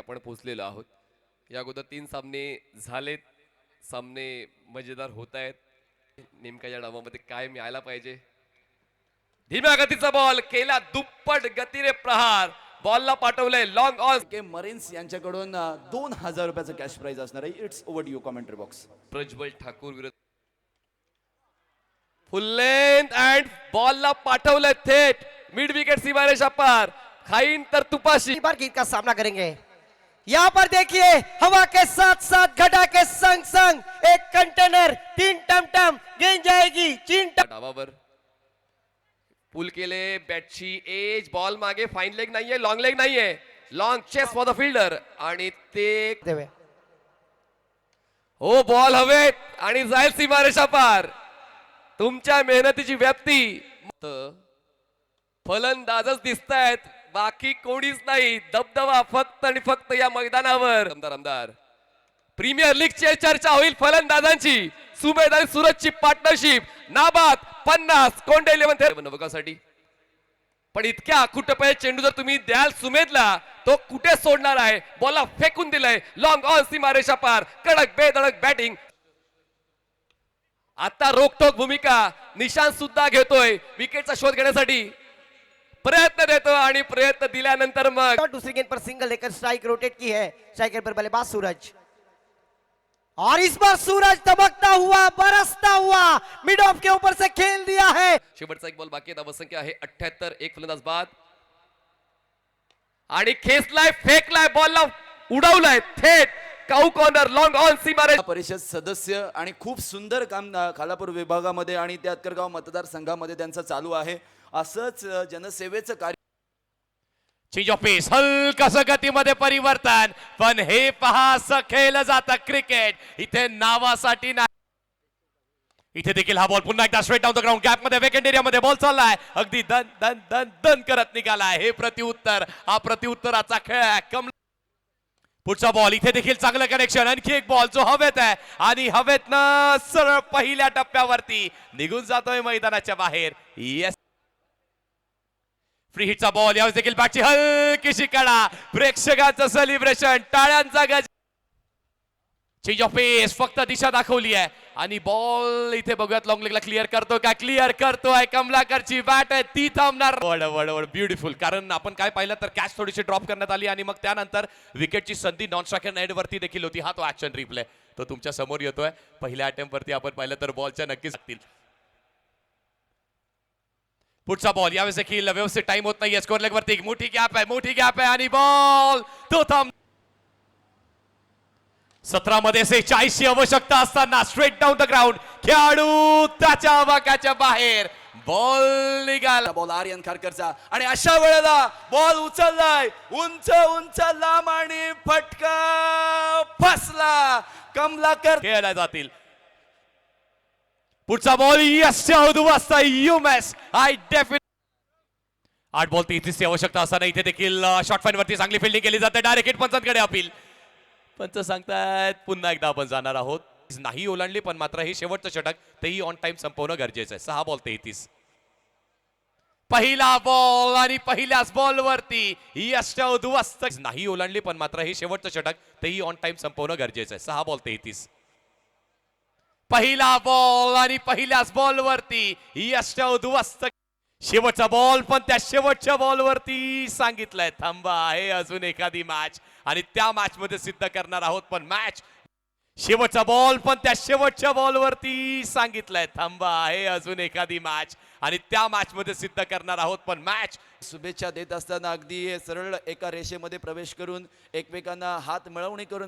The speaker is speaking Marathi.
आपण पोहोचलेलो आहोत. या अगोदर 3 सामने झालेत. सामने मजेदार होत आहेत. नेमका या डावामध्ये काय मिळायला पाहिजे. धीम्या गतीचा बॉल केला दुप्पट गतीने प्रहार. बॉलला पाठवलंय लॉंग ऑन. के मरीन्स यांच्याकडून 2000 रुपयाचं कॅश प्राइज असणार आहे. It's over to you commentary box. Prajwal Thakur विरुद्ध फुल लेंथ अँड बॉलला पाठवलंय थेट मिड विकेट सीमारेषा पार. खाईन तर तुपाशी. बार गीत का सामना करेंगे. यहाँ पर देखिए हवा के साथ साथ घटा के संग संग एक कंटेनर 3 टमटम गेंद जाएगी 3 डावावर पुल केले बॅटची एज. बॉल मागे फाईन लेग नाहीये लॉंग लेग नाहीये. Long chase for the fielder आणि ते हो बॉल हवेत आणि जाईल सीमारेषा पार. तुमच्या मेहनतीची व्याप्ती. फलंदाजच दिसतायत बाकी कोणीच नाही. दबदबा फक्त आणि फक्त या मैदानावर. आमदार प्रीमियर लीगची चर्चा होईल फलंदाजांची. सुमेध आणि सूरजची पार्टनरशिप. नाबाद 50 कोंडे 11 नवकासाठी. पण इतक्या कुटपय चेंडू जर तुम्ही द्याल सुमेधला तो कुठे सोडणार आहे. बॉलला फेकून दिलंय लॉंग ऑन सीमारेषा पार. कडक बेधडक बॅटिंग. आता रोकटोक भूमिका निशांत सुद्धा घेतोय विकेटचा शोध घेण्यासाठी. प्रयत्न देतो आणि प्रयत्न दिल्यानंतर मग दूसरी गेंद पर सिंगल लेकर स्ट्राइक रोटेट की है. स्ट्राइकर पर बल्लेबाज सूरज और इस बार सूरज धमकता हुआ बरसता हुआ मिड ऑफ के ऊपर से खेल दिया है. शेवटचा एक बॉल बाकी आहे. धावसंख्या आहे 78. एक फलंदाज बाद आणि खेचलाय फेकलाय बॉलला उडवलाय थेट काऊ कॉर्नर लॉंग ऑन सीमारेषा. परिषद सदस्य आणि खूप सुंदर काम खालापूर विभागामध्ये आणि त्यातकरगाव मतदारसंघामध्ये त्यांचं चालू आहे. असंच जनसेवेचं कार्य. चेंज ऑफ पेस हलकसं गतीमध्ये परिवर्तन. पण हे पहा असं खेळलं जातं क्रिकेट. इथे नावासाठी नाही. इथे देखील हा बॉल पुन्हा एकदा straight down the ground gap मध्ये वेकेंट एरियामध्ये बॉल चाललाय. अगदी दन दन दन दन करत निघालाय. हे प्रतिउत्तर. हा प्रतिउत्तराचा खेळ आहे. पुढचा बॉल इथे देखील चांगलं कनेक्शन. आणखी एक बॉल जो हवेत आहे आणि हवेतनं सरळ पहिल्या टप्प्यावरती निघून जातोय मैदानाच्या बाहेर. येस फ्री हिटचा बॉल. यावेळेस देखील बॅटची हलकीशी कडा. प्रेक्षकांचं सेलिब्रेशन टाळ्यांचा गज. चेंज ऑफ पेस फक्त दिशा दाखवली आहे आणि बॉल इथे बघूयात लॉंग लेगला क्लिअर करतो का. क्लिअर करतोय. कमलाकरची बॅट आहे ती थांबणार. ब्युटिफुल. कारण आपण काय पाहिलं तर कॅच थोडीशी ड्रॉप करण्यात आली आणि मग त्यानंतर विकेटची संधी नॉन स्ट्रायकर नेट वरती देखील होती. हा तो ऍक्शन रिप्ले तो तुमच्या समोर येतोय. पहिल्या अटेम्प्ट वरती आपण पाहिलं तर बॉलच्या नक्कीच लागतील. पुढचा बॉल यावेळेस देखील व्यवस्थित टाइम होत नाहीये. स्कोर लेग वरती मोठी गॅप आहे आणि बॉल तो थांब. 17 मध्ये 46 ची आवश्यकता असताना स्ट्रेट डाऊन द ग्राउंड खेळाडू त्याच्या आवाक्याच्या बाहेर. बॉल निघाला. बॉल आर्यन खारकरचा आणि अशा वेळेला बॉल उचललाय उंच उंच लांब आणि फटका फसला. कमलाकर खेळला जातील. पुढचा बॉल यशच्या उद्वासता युमेस. आय डेफिनेट 8 बॉल 33 ची आवश्यकता असताना इथे देखील शॉर्ट फाईन वरती चांगली फिल्डिंग केली जाते. डायरेक्ट हिट पंचांकडे अपील. पंच सांगतायत पुन्हा एकदा आपण जाणार आहोत. नाही ओलांडली पण मात्र हे शेवटचं षटक तेही ऑन टाइम संपवणं गरजेचं आहे. 6 बॉल 33. पहिला बॉल आणि पहिल्याच बॉल वरती यशच्या उद्वासत नाही ओलांडली पण मात्र हे शेवटचं षटक तेही ऑन टाइम संपवणं गरजेचं आहे. 6 बॉल 33. पहिला बॉल आणि पहिल्याच बॉल वरती यशच्या उद्वासत. शेवटचा बॉल पण त्या शेवटच्या बॉल वरती सांगितलंय थांबा. आहे अजून एखादी मॅच आणि त्या मॅच मध्ये सिद्ध करणार आहोत. पण मॅच शेवटचा बॉल पण त्या शेवटच्या बॉल वरती सांगितलंय थांबा. आहे अजून एखादी मॅच आणि त्या मॅच मध्ये सिद्ध करणार आहोत. पण मॅच शुभेच्छा देत असताना अगदी सरळ एका रेषेमध्ये प्रवेश करून एकमेकांना हात मिळवणी करून